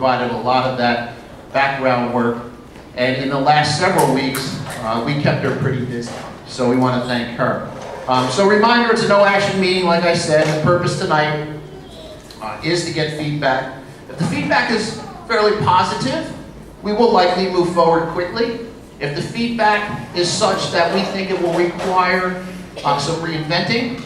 provided a lot of that background work. And in the last several weeks, we kept her pretty busy. So we want to thank her. So reminder, it's a no action meeting, like I said. The purpose tonight is to get feedback. If the feedback is fairly positive, we will likely move forward quickly. If the feedback is such that we think it will require some reinventing,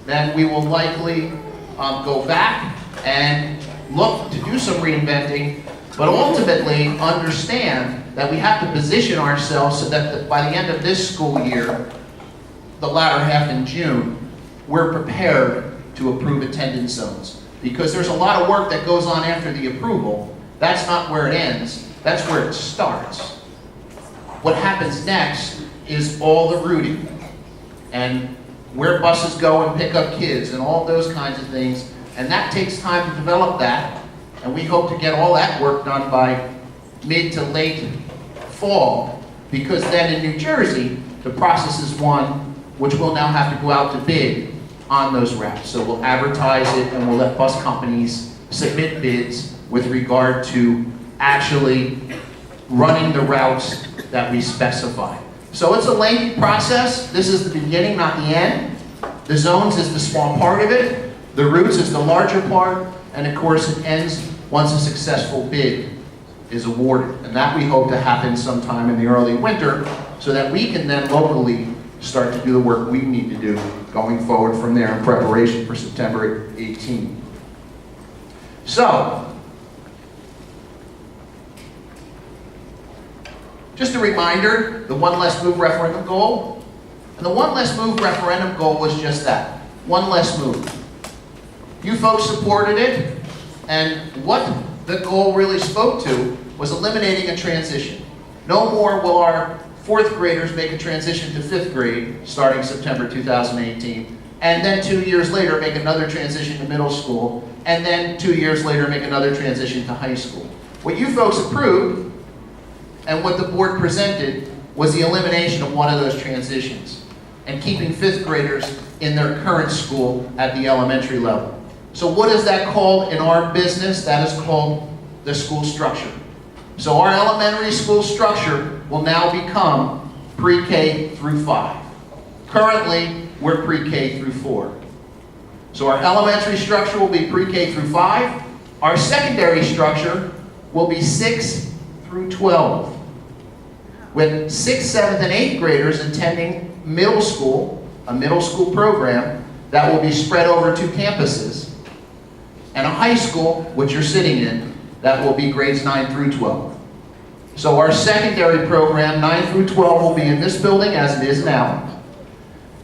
then we will likely go back and look to do some reinventing, but ultimately understand that we have to position ourselves so that by the end of this school year, the latter half in June, we're prepared to approve attendance zones. Because there's a lot of work that goes on after the approval. That's not where it ends, that's where it starts. What happens next is all the routing and where buses go and pick up kids and all those kinds of things. And that takes time to develop that. And we hope to get all that work done by mid to late fall, because then in New Jersey, the process is one which we'll now have to go out to bid on those routes. So we'll advertise it and we'll let bus companies submit bids with regard to actually running the routes that we specify. So it's a lengthy process. This is the beginning, not the end. The zones is the small part of it. The routes is the larger part. And of course it ends once a successful bid is awarded. And that we hope to happen sometime in the early winter so that we can then locally start to do the work we need to do going forward from there in preparation for September 18. So, just a reminder, the one less move referendum goal. And the one less move referendum goal was just that, one less move. You folks supported it, and what the goal really spoke to was eliminating a transition. No more will our fourth graders make a transition to fifth grade starting September 2018, and then 2 years later make another transition to middle school, and then 2 years later make another transition to high school. What you folks approved and what the board presented was the elimination of one of those transitions and keeping fifth graders in their current school at the elementary level. So what is that called in our business? That is called the school structure. So our elementary school structure will now become pre-K through 5. Currently, we're pre-K through 4. So our elementary structure will be pre-K through 5. Our secondary structure will be 6 through 12. With 6th, 7th, and 8th graders attending middle school, a middle school program that will be spread over 2 campuses, and a high school, which you're sitting in, that will be grades 9 through 12. So our secondary program, 9 through 12, will be in this building as it is now.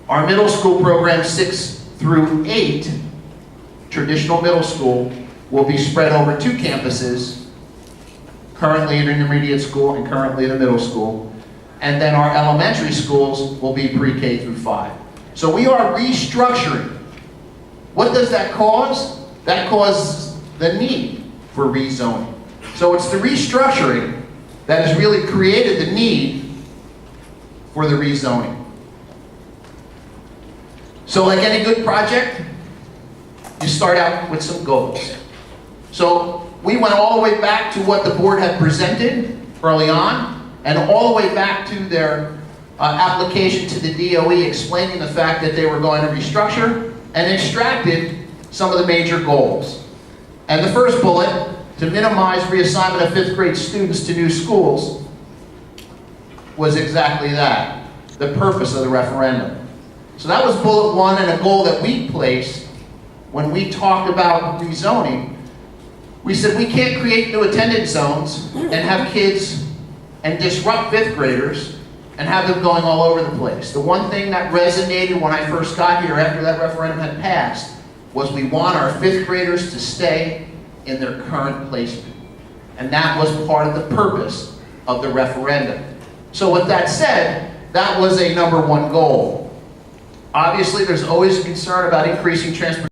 Our middle school program, 6 through 8, traditional middle school, will be spread over 2 campuses, currently at intermediate school and currently at the middle school. And then our elementary schools will be pre-K through 5. So we are restructuring. What does that cause? That causes the need for rezoning. So it's the restructuring that has really created the need for the rezoning. So like any good project, you start out with some goals. So we went all the way back to what the board had presented early on, and all the way back to their application to the DOE explaining the fact that they were going to restructure, and extracted some of the major goals. And the first bullet, to minimize reassignment of 5th grade students to new schools, was exactly that, the purpose of the referendum. So that was bullet 1, and a goal that we placed when we talked about rezoning. We said we can't create new attendance zones and have kids and disrupt 5th graders and have them going all over the place. The one thing that resonated when I first got here after that referendum had passed was we want our 5th graders to stay in their current placement. And that was part of the purpose of the referendum. So with that said, that was a number 1 goal. Obviously, there's always a concern about increasing transportation.